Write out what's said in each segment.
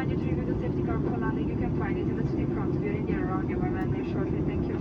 remind you to review the safety car for landing. You can find it in the seat in front of you in the around you will land here shortly. Thank you.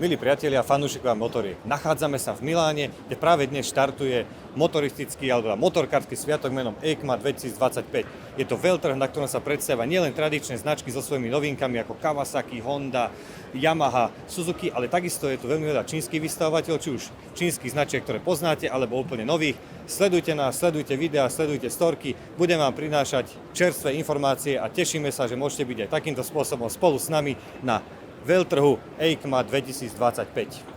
Milí priatelia, fanúšikovia motoriek, nachádzame sa v Miláne, kde práve dnes štartuje motoristický alebo motorkársky sviatok menom EICMA 2025. Je to veľtrh, na ktorom sa predstavia nielen tradičné značky so svojimi novinkami ako Kawasaki, Honda, Yamaha, Suzuki, ale takisto je tu veľmi veľa čínskych vystavovateľov, či už čínskych značiek, ktoré poznáte, alebo úplne nových. Sledujte nás, sledujte videá, sledujte storky, budem vám prinášať čerstvé informácie a tešíme sa, že môžete byť aj takýmto spôsobom spolu s nami na veľtrhu EICMA 2025.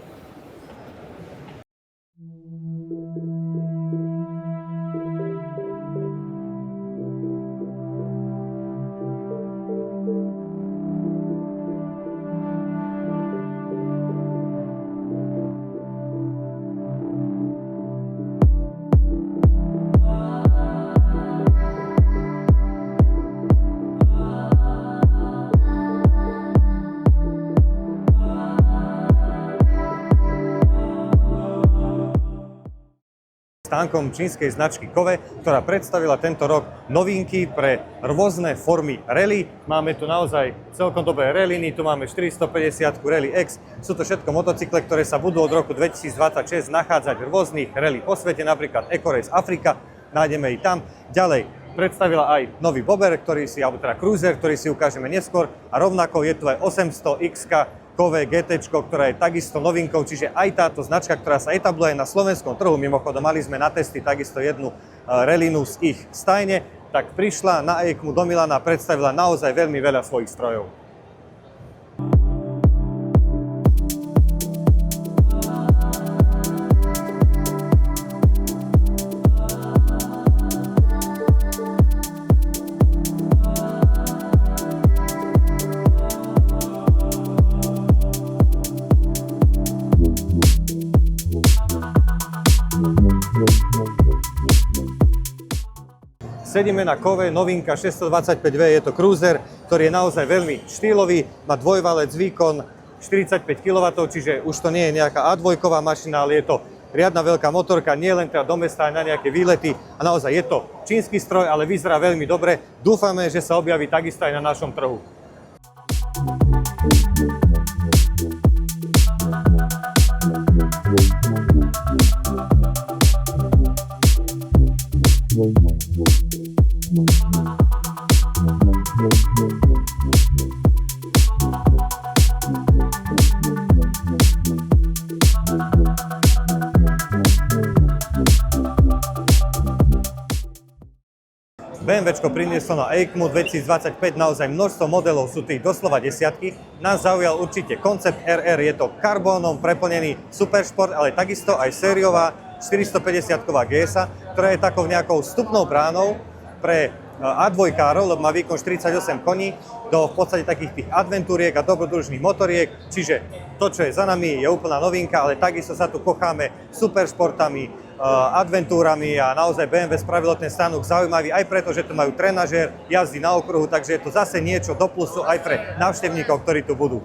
Stánkom čínskej značky Kove, ktorá predstavila tento rok novinky pre rôzne formy rally. Máme tu naozaj celkom dobré ralliny, tu máme 450 Rally X. Sú to všetko motocykle, ktoré sa budú od roku 2026 nachádzať v rôznych rally po svete, napríklad EcoRace Afrika, nájdeme ich tam. Ďalej predstavila aj nový Bobber, alebo teda Cruiser, ktorý si ukážeme neskôr. A rovnako je tu aj 800X Kove GT, ktorá je takisto novinkou, čiže aj táto značka, ktorá sa etabluje na slovenskom trhu, mimochodom mali sme na testy takisto jednu rallinu z ich stajne, tak prišla na EICMu do Milána a predstavila naozaj veľmi veľa svojich strojov. Sedíme na Kove, novinka 625V, je to Cruiser, ktorý je naozaj veľmi štýlový, má dvojvalec, výkon 45 kW, čiže už to nie je nejaká A2 mašina, ale je to riadna veľká motorka, nie len teda do mesta, aj na nejaké výlety. A naozaj je to čínsky stroj, ale vyzerá veľmi dobre. Dúfame, že sa objaví takisto aj na našom trhu. BMWčko prinieslo na EICMu 2025 naozaj množstvo modelov, sú tých doslova desiatky. Nás zaujal určite koncept RR, je to karbónom preplnený superšport, ale takisto aj sériová 450-ková GS, ktorá je takou nejakou vstupnou bránou pre A2-károv, lebo má výkon 48 koní, do v podstate takých tých adventúriek a dobrodružných motoriek. Čiže to, čo je za nami, je úplná novinka, ale takisto sa tu kocháme superšportami, adventúrami a naozaj BMW spravilo ten stánok zaujímavý aj preto, že tu majú trenažér, jazdy na okruhu, takže je to zase niečo do plusu aj pre návštevníkov, ktorí tu budú.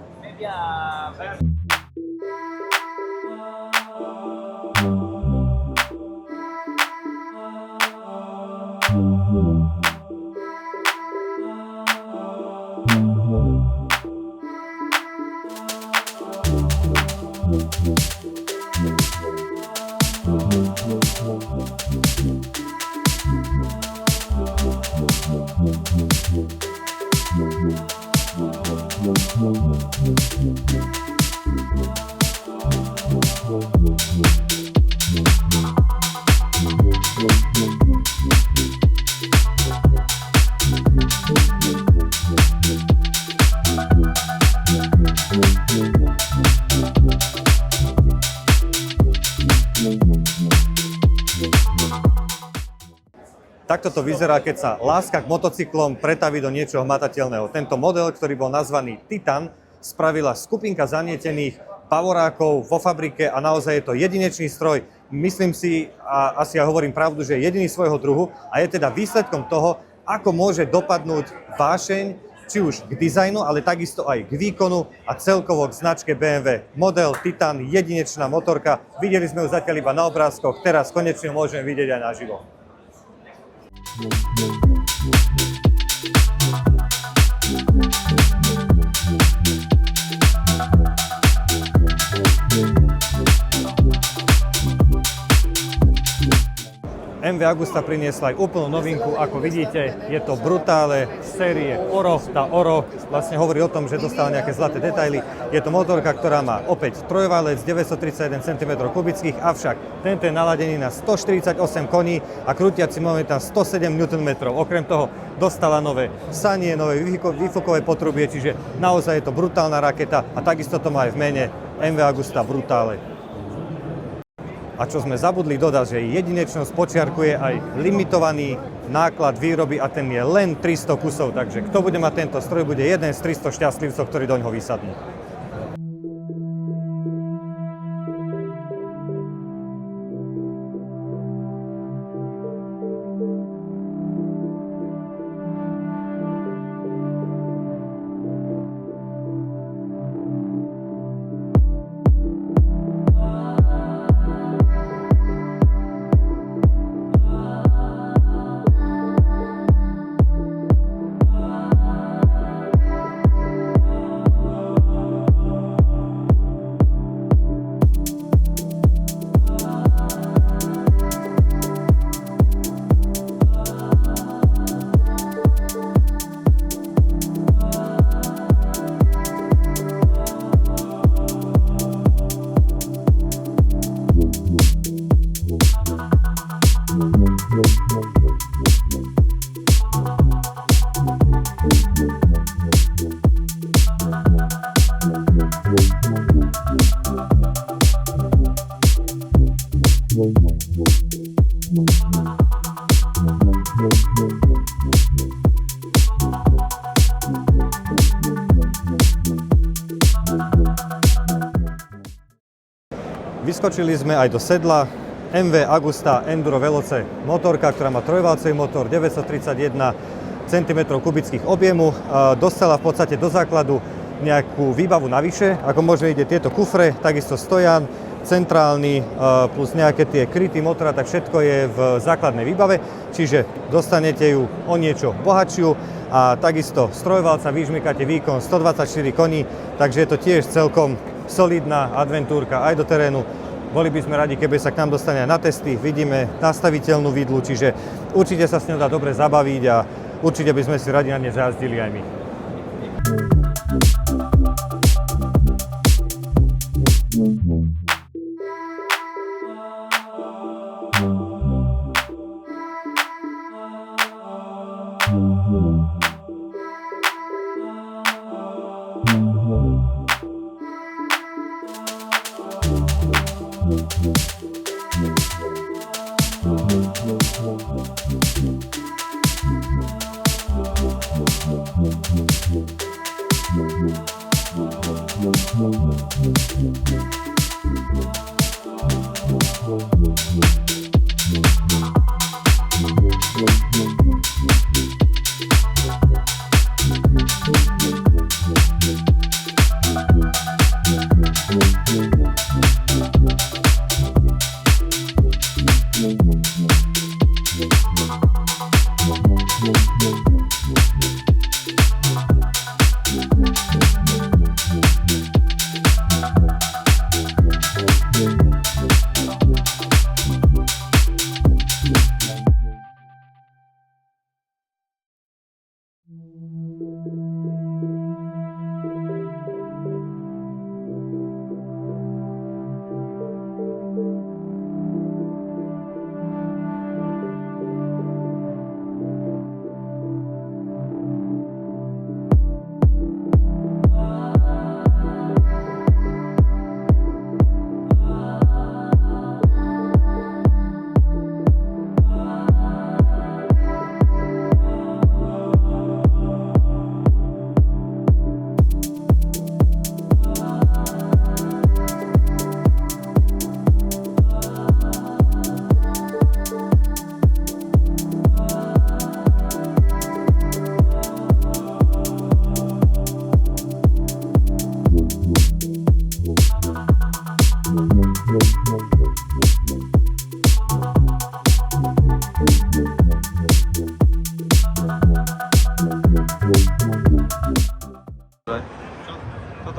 Takto to vyzerá, keď sa láska k motocyklom pretaví do niečoho hmatateľného. Tento model, ktorý bol nazvaný Titan, spravila skupinka zanietených pavorákov vo fabrike a naozaj je to jedinečný stroj. Myslím si, a asi ja hovorím pravdu, že je jediný svojho druhu a je teda výsledkom toho, ako môže dopadnúť vášeň či už k dizajnu, ale takisto aj k výkonu a celkovo k značke BMW. Model Titan, jedinečná motorka. Videli sme ju zatiaľ iba na obrázkoch, teraz konečne môžeme vidieť aj naživo. MV Agusta priniesla aj úplnú novinku, ako vidíte, je to Brutale série Oro. Tá Oro vlastne hovorí o tom, že dostala nejaké zlaté detaily. Je to motorka, ktorá má opäť trojvalec, 931 cm3, avšak tento je naladený na 148 koní a krútiaci moment na 107 Nm. Okrem toho dostala nové sanie, nové výfukové potrubie, čiže naozaj je to brutálna raketa a takisto to má aj v mene MV Agusta Brutale. A čo sme zabudli dodať, že jedinečnosť počiarkuje aj limitovaný náklad výroby a ten je len 300 kusov, takže kto bude mať tento stroj, bude jeden z 300 šťastlivcov, ktorí doňho vysadnú. Vyskočili sme aj do sedla MV Agusta Enduro Veloce motorka, ktorá má trojvalcový motor, 931 cm3 objemu. Dostala v podstate do základu nejakú výbavu navyše, ako môžeme vidieť tieto kufre, takisto stojan, centrálny plus nejaké tie kryty motora, tak všetko je v základnej výbave, čiže dostanete ju o niečo bohatšiu a takisto z trojvalca vyžmykate výkon 124 koní, takže je to tiež celkom solidná adventúrka aj do terénu. Boli by sme radi, keby sa k nám dostane aj na testy, vidíme nastaviteľnú vidlu, čiže určite sa s ňou dá dobre zabaviť a určite by sme si radi na ne zajazdili aj my.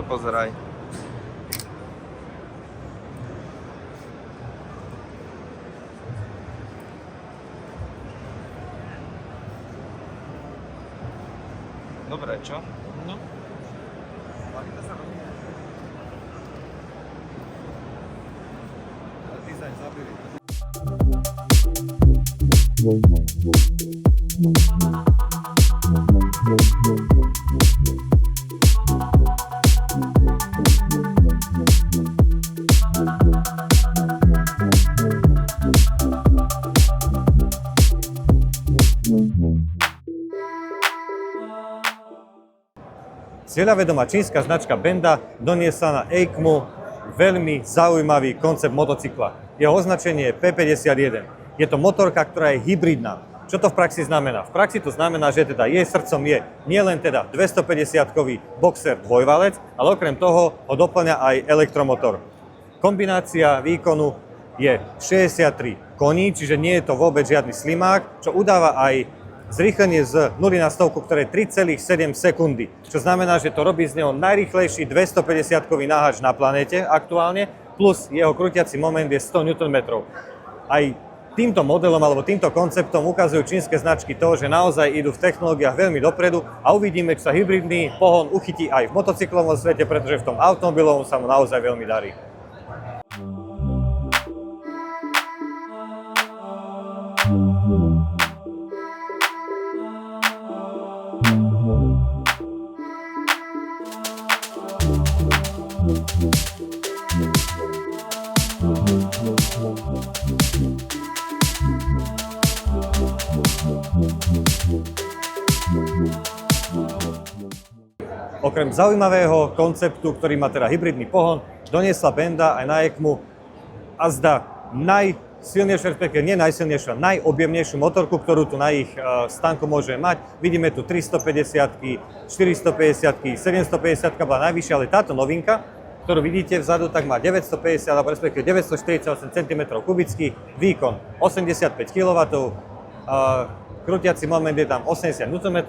pozeraj. Dobre, čo? No. Dizajn zabili. Cieľavedomá čínska značka Benda doniesla na EICMu veľmi zaujímavý koncept motocykla. Jeho označenie je P51. Je to motorka, ktorá je hybridná. Čo to v praxi znamená? V praxi to znamená, že teda jej srdcom je nielen teda 250-kový boxer dvojvalec, ale okrem toho ho doplňa aj elektromotor. Kombinácia výkonu je 63 koní, čiže nie je to vôbec žiadny slimák, čo udáva aj zrýchlenie z 0 na 100, ktoré je 3,7 sekundy. Čo znamená, že to robí z neho najrýchlejší 250-kový náhač na planéte aktuálne, plus jeho krútiaci moment je 100 Nm. Aj týmto modelom alebo týmto konceptom ukazujú čínske značky to, že naozaj idú v technológiách veľmi dopredu a uvidíme, či sa hybridný pohon uchytí aj v motocyklovom svete, pretože v tom automobilovom sa mu naozaj veľmi darí. Okrem zaujímavého konceptu, ktorý má teda hybridný pohon, doniesla Benda aj na EICMu azda najsilnejšiu, respektíve nie najsilnejšiu, najobjemnejšiu motorku, ktorú tu na ich stánku môže mať. Vidíme tu 350-ky, 450-ky, 750-ka bola najvyššia, ale táto novinka, ktorú vidíte vzadu, tak má 950, alebo respektíve 948 cm3, výkon 85 kW, krútiaci moment je tam 80 Nm,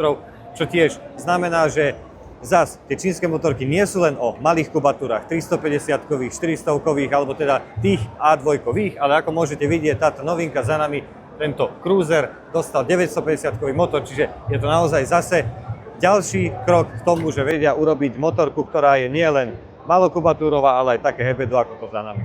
čo tiež znamená, že zas tie čínske motorky nie sú len o malých kubatúrach, 350-kových, 400-kových, alebo teda tých A2-kových, ale ako môžete vidieť, táto novinka za nami, tento Cruiser, dostal 950-kový motor, čiže je to naozaj zase ďalší krok k tomu, že vedia urobiť motorku, ktorá je nielen malokubatúrová, ale aj také hebedo, ako to za nami.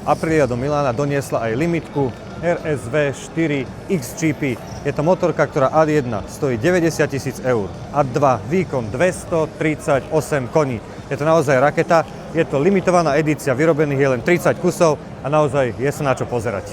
Aprilia do Milána doniesla aj limitku RSV 4 XGP. Je to motorka, ktorá AD1 stojí 90 000 eur, AD2 výkon 238 koní. Je to naozaj raketa, je to limitovaná edícia, vyrobených je len 30 kusov a naozaj je sa na čo pozerať.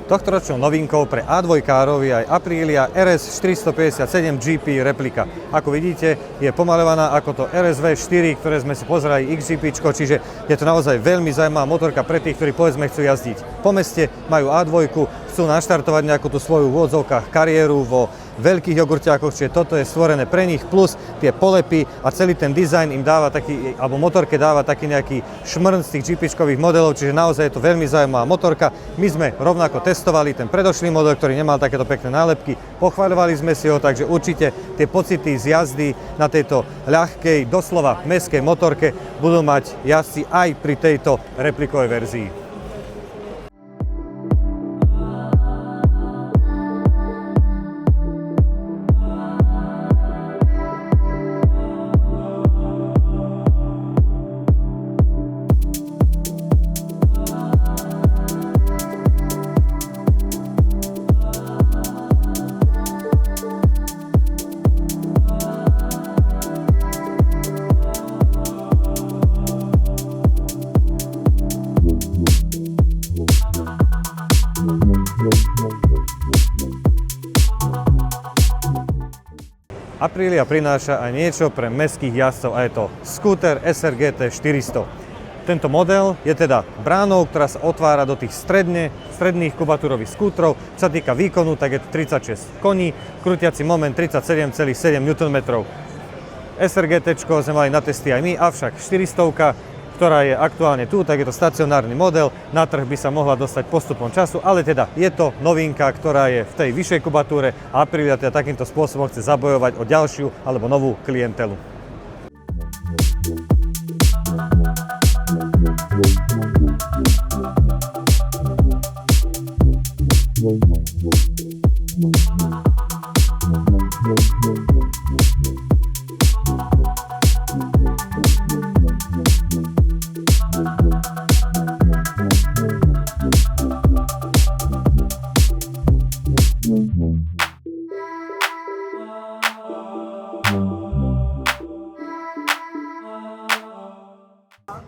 Tohtoročnou novinkou pre A2-károv je aj Aprilia RS 457 GP replika. Ako vidíte, je pomaľovaná ako to RSV 4, ktoré sme si pozerali XGP, čiže je to naozaj veľmi zaujímavá motorka pre tých, ktorí povedzme chcú jazdiť po meste, majú A2, chcú naštartovať nejakú tú svoju v úvodzovkách kariéru vo veľkých jogurťákoch, čiže toto je stvorené pre nich, plus tie polepy a celý ten dizajn im dáva taký, alebo motorke dáva taký nejaký šmrn z tých GP-čkových modelov, čiže naozaj je to veľmi zaujímavá motorka. My sme rovnako testovali ten predošlý model, ktorý nemal takéto pekné nálepky, pochvaľovali sme si ho, takže určite tie pocity z jazdy na tejto ľahkej, doslova mestskej motorke budú mať jazdci aj pri tejto replikovej verzii. Aprilia prináša aj niečo pre mestských jazdcov a je to skúter SRGT 400. Tento model je teda bránou, ktorá sa otvára do tých stredných kubatúrových skútrov. Čo sa týka výkonu, tak je to 36 koní, krútiaci moment 37,7 Nm. SRGT sme mali na testy aj my, avšak 400, ktorá je aktuálne tu, tak je to stacionárny model, na trh by sa mohla dostať postupom času, ale teda je to novinka, ktorá je v tej vyššej kubatúre a Aprilia teda takýmto spôsobom chce zabojovať o ďalšiu alebo novú klientelu.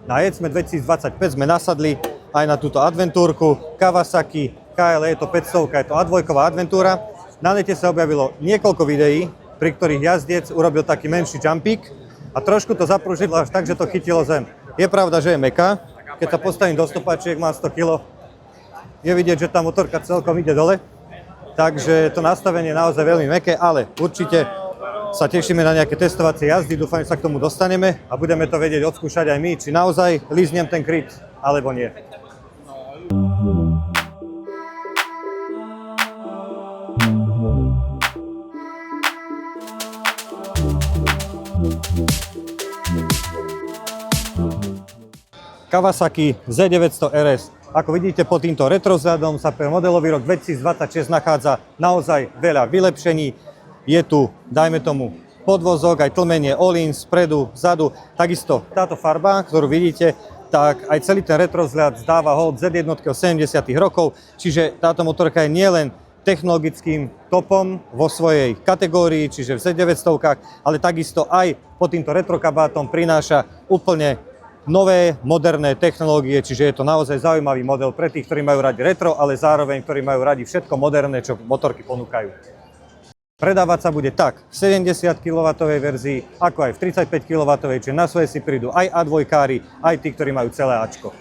Na ECME 2025 sme nasadli aj na túto adventúrku Kawasaki KLE, je to 500, je to A2-ková adventúra. Na nete sa objavilo niekoľko videí, pri ktorých jazdec urobil taký menší jumpík a trošku to zapružilo až tak, že to chytilo zem. Je pravda, že je mäkká, keď sa postavím do stopačiek, má 100 kg, je vidieť, že tá motorka celkom ide dole, takže to nastavenie je naozaj veľmi mäkké, ale určite sa tešíme na nejaké testovacie jazdy, dúfam, že sa k tomu dostaneme a budeme to vedieť odskúšať aj my, či naozaj líznem ten kryt, alebo nie. Kawasaki Z900 RS. Ako vidíte, pod týmto retrozadom sa pre modelový rok 2026 nachádza naozaj veľa vylepšení. Je tu, dajme tomu, podvozok, aj tlmenie all-in spredu, vzadu. Takisto táto farba, ktorú vidíte, tak aj celý ten retrozhľad zdáva hold Z1 70. rokov, čiže táto motorka je nielen technologickým topom vo svojej kategórii, čiže v Z900, ale takisto aj pod týmto retrokabátom prináša úplne nové, moderné technológie, čiže je to naozaj zaujímavý model pre tých, ktorí majú radi retro, ale zároveň, ktorí majú radi všetko moderné, čo motorky ponúkajú. Predávať sa bude tak v 70 kW verzii, ako aj v 35 kW, čiže na svoje si prídu aj A2-kári, aj tí, ktorí majú celé Ačko.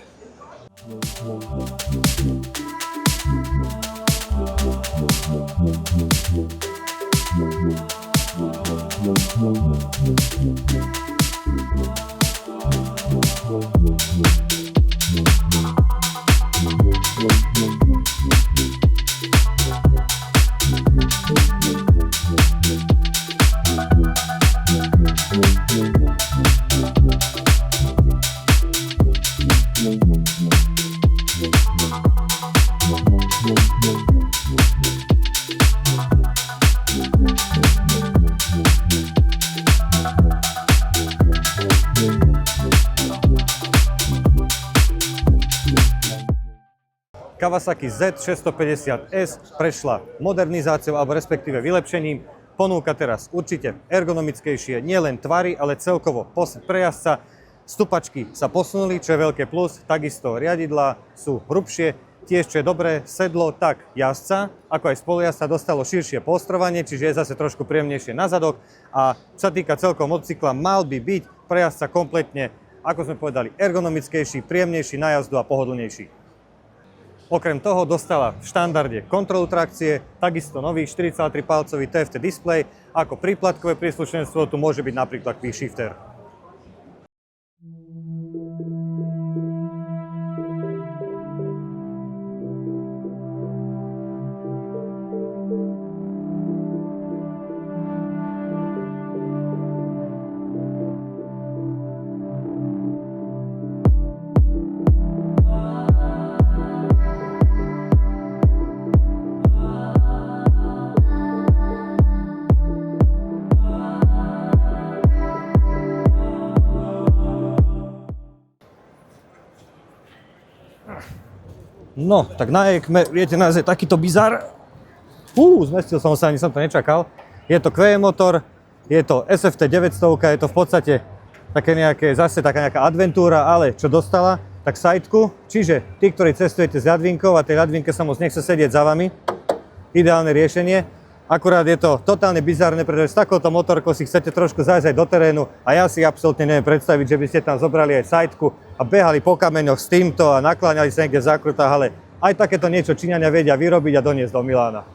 Kawasaki Z650S prešla modernizáciou alebo respektíve vylepšením. Ponúka teraz určite ergonomickejšie nielen tvary, ale celkovo posed pre jazdca. Stupačky sa posunuli, čo je veľké plus. Takisto riadidlá sú hrubšie. Tiež, čo je dobré, sedlo tak jazdca, ako aj spolujazdca dostalo širšie polstrovanie, čiže je zase trošku príjemnejšie na zadok. A čo sa týka celkom motocykla, mal by byť pre jazdca kompletne, ako sme povedali, ergonomickejší, príjemnejší na jazdu a pohodlnejší. Okrem toho dostala v štandarde kontrolu trakcie, takisto nový 4,3 palcový TFT displej. Ako príplatkové príslušenstvo tu môže byť napríklad quick shifter. No, tak na ECME, viete, nás je takýto bizar. Zmestil som sa, ani som to nečakal. Je to QE motor, je to SFT 900, je to v podstate také nejaké, zase taká nejaká adventúra, ale čo dostala, tak sideku. Čiže tí, ktorí cestujete s ľadvinkou a tej ľadvinke sa moc nechce sedieť za vami, ideálne riešenie. Akurát je to totálne bizarné, pretože s takouto motorkou si chcete trošku zájsť aj do terénu a ja si absolútne neviem predstaviť, že by ste tam zobrali aj sideku a behali po kameňoch s týmto a nakláňali sa niekde v zákrutách, ale aj takéto niečo Číňania vedia vyrobiť a doniesť do Milána.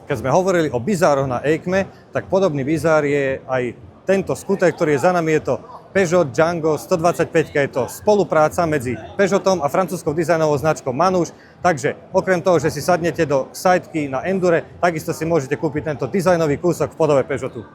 Keď sme hovorili o bizároch na ECME, tak podobný bizár je aj tento skuter, ktorý je za nami, je to Peugeot Django 125, je to spolupráca medzi Peugeotom a francúzskou dizajnovou značkou Manouche. Takže okrem toho, že si sadnete do sideky na Endure, takisto si môžete kúpiť tento dizajnový kúsok v podobe Peugeotu.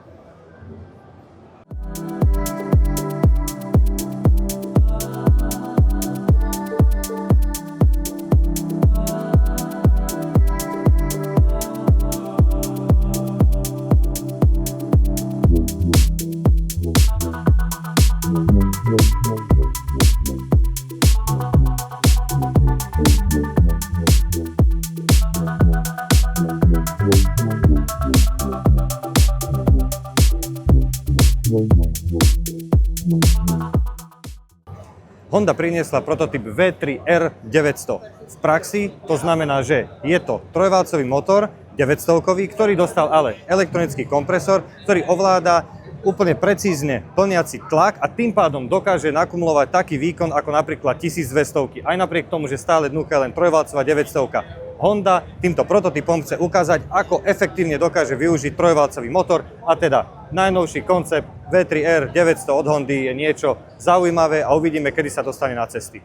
Honda priniesla prototyp V3R 900. V praxi to znamená, že je to trojvalcový motor 900-kový, ktorý dostal ale elektronický kompresor, ktorý ovláda úplne precízne plniaci tlak a tým pádom dokáže nakumulovať taký výkon ako napríklad 1200. Aj napriek tomu, že stále dnúka len trojvalcová 900. Honda týmto prototypom chce ukázať, ako efektívne dokáže využiť trojvalcový motor a teda najnovší koncept V3R 900 od Hondy je niečo zaujímavé a uvidíme, kedy sa dostane na cesty.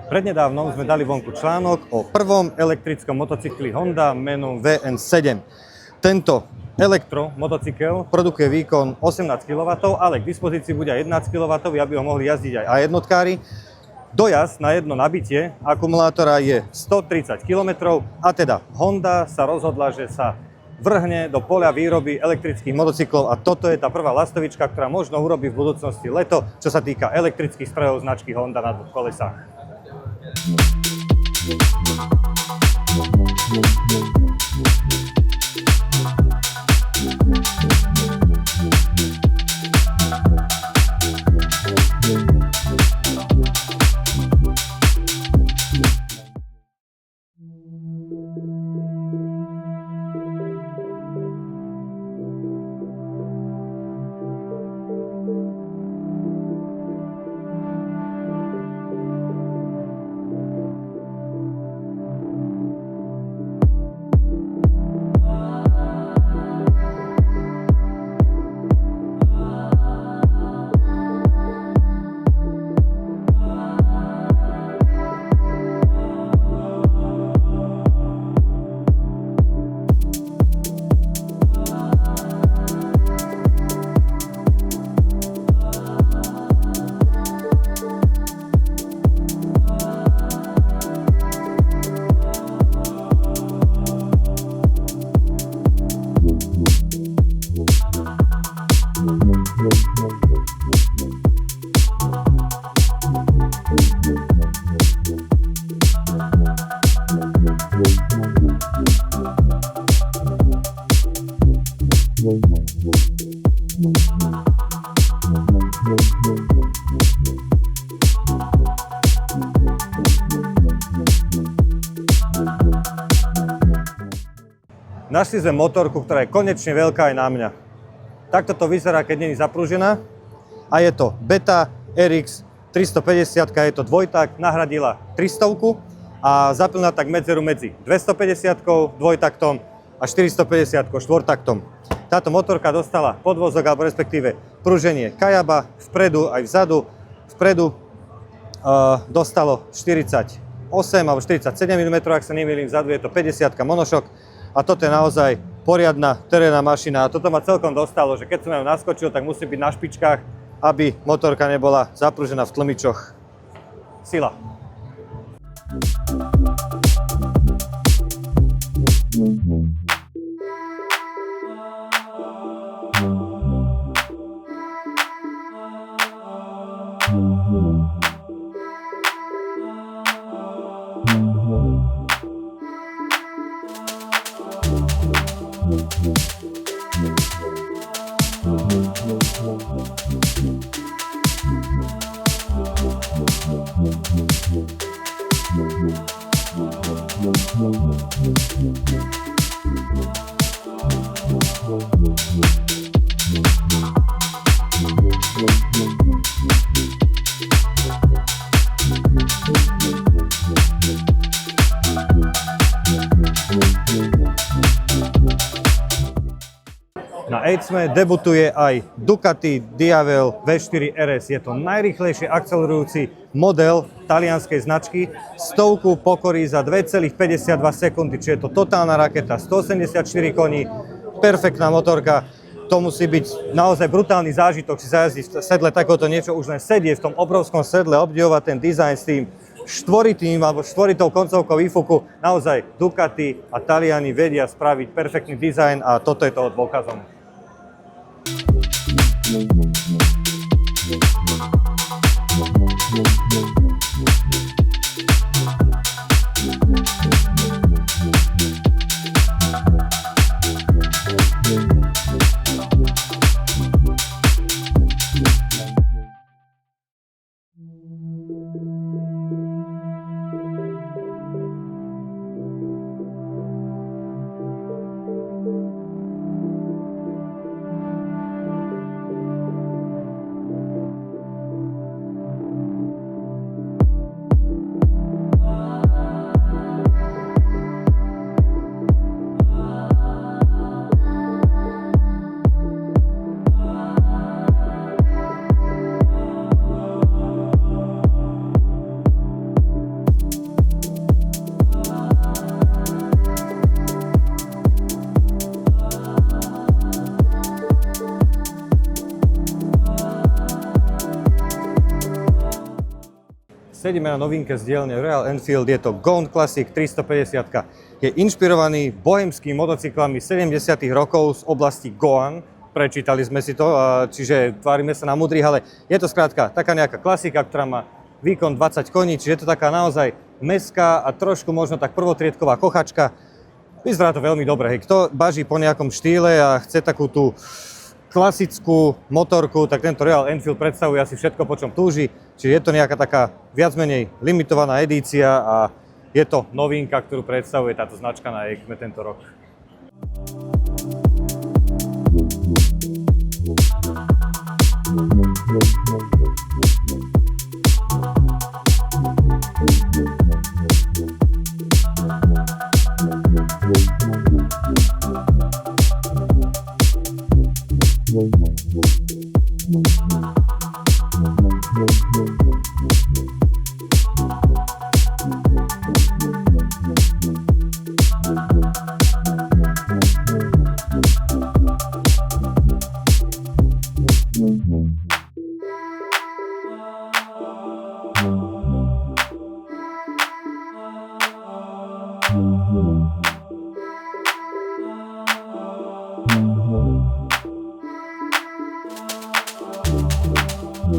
Prednedávnom sme dali vonku článok o prvom elektrickom motocykli Honda menom VN7. Tento elektromotocykel produkuje výkon 18 kW, ale k dispozícii bude aj 11 kW, aby ho mohli jazdiť aj A1-tkári. Dojazd na jedno nabitie akumulátora je 130 km a teda Honda sa rozhodla, že sa vrhne do poľa výroby elektrických motocyklov a toto je tá prvá lastovička, ktorá možno urobí v budúcnosti leto, čo sa týka elektrických strojov značky Honda na dvoch kolesách. Našli sme motorku, ktorá je konečne veľká aj na mňa. Takto to vyzerá, keď nie je zaprúžená. A je to Beta RX 350, je to dvojtak, nahradila 300 a zaplnila tak medzeru medzi 250 dvojtaktom a 450 štvortaktom. Táto motorka dostala podvozok, alebo respektíve pruženie Kayaba vpredu aj vzadu. Vpredu dostalo 48 alebo 47 mm, ak sa nemýlim, vzadu je to 50 monošok. A toto je naozaj poriadna terénna mašina. A toto ma celkom dostalo, že keď som ju naskočil, tak musí byť na špičkách, aby motorka nebola zapružená v tlmičoch. Sila. Na AIDSme debutuje aj Ducati Diavel V4 RS. Je to najrýchlejšie akcelerujúci model talianskej značky. 100 pokorí za 2,52 sekundy, čiže je to totálna raketa. 184 koní, perfektná motorka. To musí byť naozaj brutálny zážitok si zajazdiť v sedle takéhoto niečo, už len sedieť v tom obrovskom sedle, obdivovať ten dizajn s tým štvoritým alebo štvoritou koncovkou výfuku. Naozaj Ducati a Taliani vedia spraviť perfektný dizajn a toto je toho dôkazom. Sedíme na novinke z dielne Royal Enfield, je to Gone Classic 350. Je inšpirovaný bohemskými motocyklami 70. rokov z oblasti Goan. Prečítali sme si to, čiže tvárime sa na múdrych, ale je to skrátka taká nejaká klasika, ktorá má výkon 20 koní, čiže je to taká naozaj mestská a trošku možno tak prvotriedková kochačka. Vyzerá to veľmi dobre. Kto baží po nejakom štýle a chce takú tú klasickú motorku, tak tento Royal Enfield predstavuje asi všetko, po čom túži. Čiže je to nejaká taká viac menej limitovaná edícia a je to novinka, ktorú predstavuje táto značka na AIDSme tento rok. Ďalšou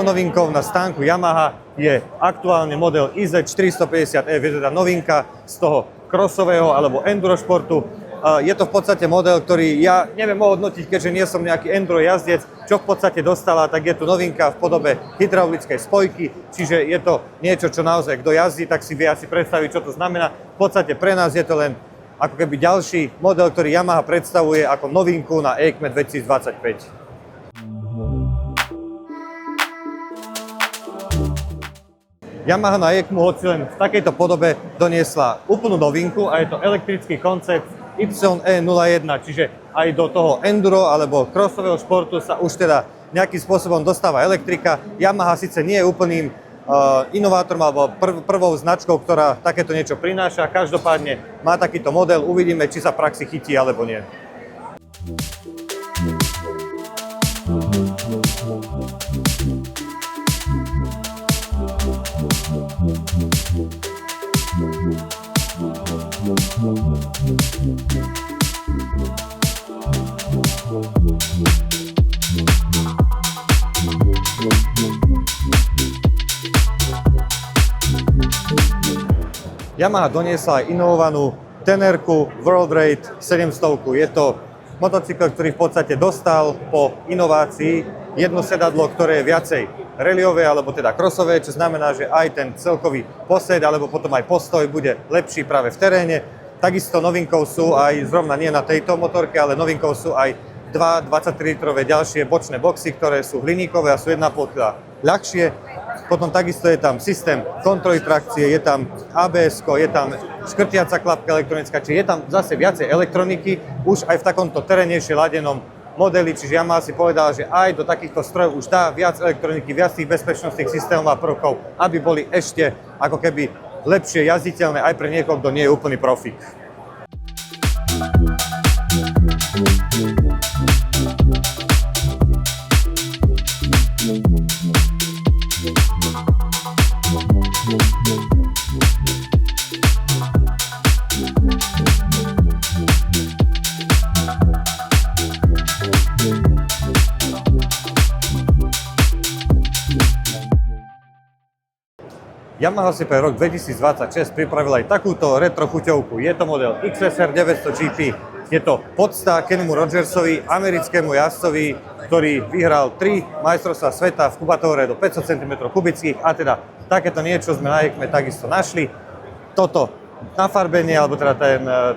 novinkou na stánku Yamaha je aktuálne model IZ450F, je teda novinka z toho crossového alebo enduro športu. Je to v podstate model, ktorý ja neviem ohodnotiť, keďže nie som nejaký enduro jazdec. Čo v podstate dostala, tak je tu novinka v podobe hydraulickej spojky, čiže je to niečo, čo naozaj kto jazdí, tak si vie asi predstaviť, čo to znamená. V podstate pre nás je to len ako keby ďalší model, ktorý Yamaha predstavuje ako novinku na EICME 2025. Yamaha na EICMU hoci len v takejto podobe doniesla úplnú novinku a je to elektrický koncept YE01, čiže aj do toho enduro alebo crossového športu sa už teda nejakým spôsobom dostáva elektrika. Yamaha síce nie je úplným inovátorom alebo prvou značkou, ktorá takéto niečo prináša, každopádne má takýto model, uvidíme, či sa v praxi chytí alebo nie. Yamaha doniesla aj inovovanú tenerku World Raid 700. Je to motocykel, ktorý v podstate dostal po inovácii jedno sedadlo, ktoré je viacej rallyové alebo teda crossové, čo znamená, že aj ten celkový posed alebo potom aj postoj bude lepší práve v teréne. Takisto novinkou sú aj, zrovna nie na tejto motorke, ale novinkou sú aj dva 23-litrové ďalšie bočné boxy, ktoré sú hliníkové a sú 1,5 kg ľahšie. Potom takisto je tam systém kontroly trakcie, je tam ABS-ko, je tam škrtiaca klapka elektronická, čiže je tam zase viacej elektroniky, už aj v takomto terénejšie ladenom modeli, čiže Yamaha si povedala, že aj do takýchto strojov už dá viac elektroniky, viac tých bezpečnostných systémov a prvkov, aby boli ešte ako keby lepšie jazditeľné aj pre niekoho, kto nie je úplný profík. Yamaha si pre rok 2026 pripravila aj takúto retro chuťovku. Je to model XSR 900 GP. Je to podsta Kennymu Rogersovi, americkému jazdcovi, ktorý vyhral 3 majstrovstvá sveta v kubatore do 500 cm kubických a teda takéto niečo sme na EICME takisto našli. Toto nafarbenie, alebo teda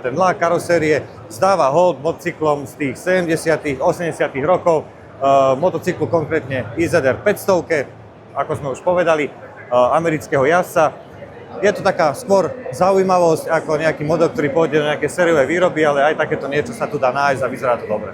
ten lak karosérie zdáva hold motocyklom z tých 70 80 rokov. Motocyklu konkrétne IZR 500, ako sme už povedali, amerického jazdca. Je to taká skôr zaujímavosť ako nejaký model, ktorý pôjde do nejaké sériové výroby, ale aj takéto niečo sa tu dá nájsť a vyzerá to dobre.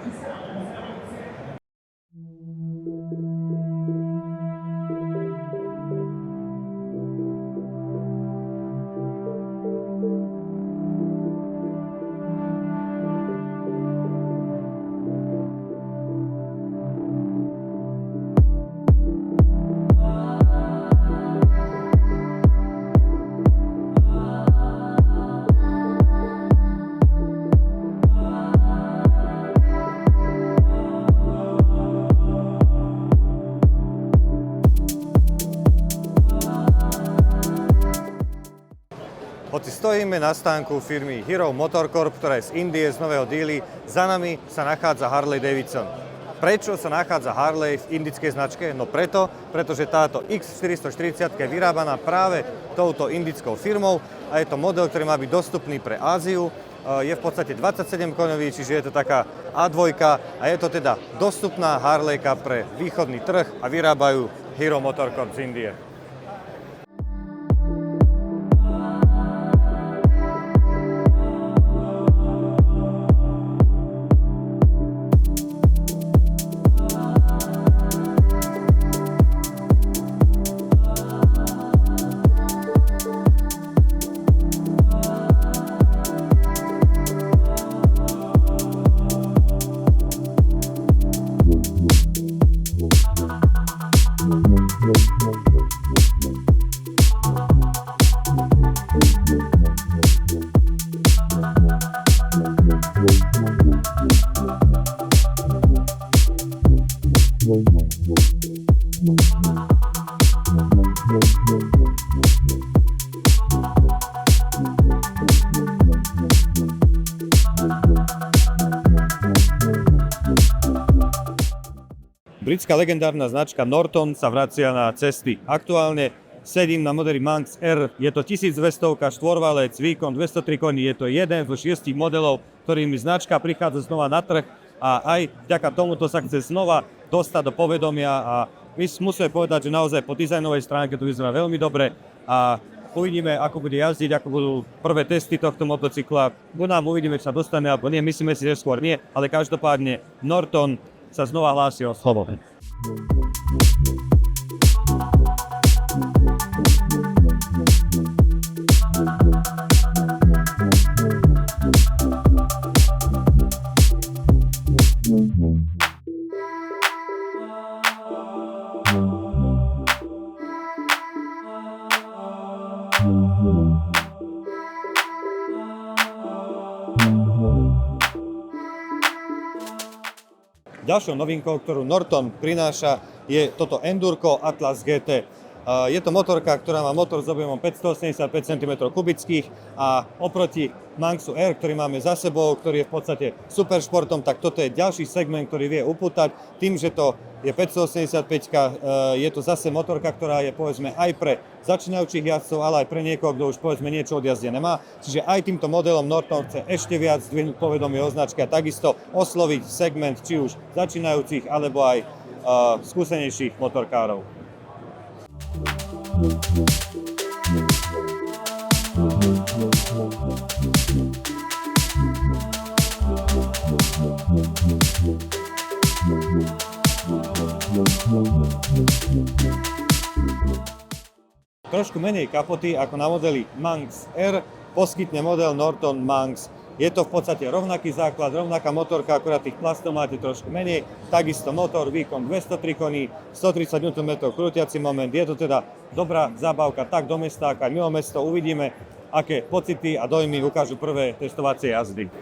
Hoci stojíme na stánku firmy Hero Motorcorp, ktorá je z Indie, z nového díly, za nami sa nachádza Harley Davidson. Prečo sa nachádza Harley v indickej značke? No pretože táto X440 je vyrábaná práve touto indickou firmou a je to model, ktorý má byť dostupný pre Áziu. Je v podstate 27 koňový, čiže je to taká A2 a je to teda dostupná Harleyka pre východný trh a vyrábajú Hero Motorcorp z Indie. Britská legendárna značka Norton sa vracia na cesty. Aktuálne sedím na modeli Manx R, je to 1200 štvorvalec, výkon 203 koní, je to jeden zo 6 modelov, ktorými značka prichádza znova na trh a aj vďaka tomuto sa chce znova dostať do povedomia a my musíme povedať, že naozaj po dizajnovej stránke to vyzerá veľmi dobre a uvidíme, ako bude jazdiť, ako budú prvé testy tohto motocykla. Buď nám uvidíme, či sa dostane, alebo nie, myslíme si, že skôr nie, ale každopádne Norton sa znova hlási o slovo. Ďalšou novinkou, ktorú Norton prináša, je toto Endurko Atlas GT. Je to motorka, ktorá má motor s objemom 585 cm3 a oproti Manxu R, ktorý máme za sebou, ktorý je v podstate superšportom, tak toto je ďalší segment, ktorý vie upútať. Tým, že to je 585, je to zase motorka, ktorá je povedzme aj pre začínajúcich jazdcov, ale aj pre niekoho, kto už povedzme niečo od jazde nemá. Čiže aj týmto modelom Norton chce ešte viac zdvihnúť povedomie o značke a takisto osloviť segment či už začínajúcich alebo aj skúsenejších motorkárov. Trošku menej kapoty ako na modeli Manx R poskytne model Norton Manx. Je to v podstate rovnaký základ, rovnaká motorka, akurát tých plastov máte trošku menej. Takisto motor, výkon 203 koní, 130 Nm krútiaci moment. Je to teda dobrá zábavka tak do mesta, ako aj mimo mesto. Uvidíme, aké pocity a dojmy ukážu prvé testovacie jazdy.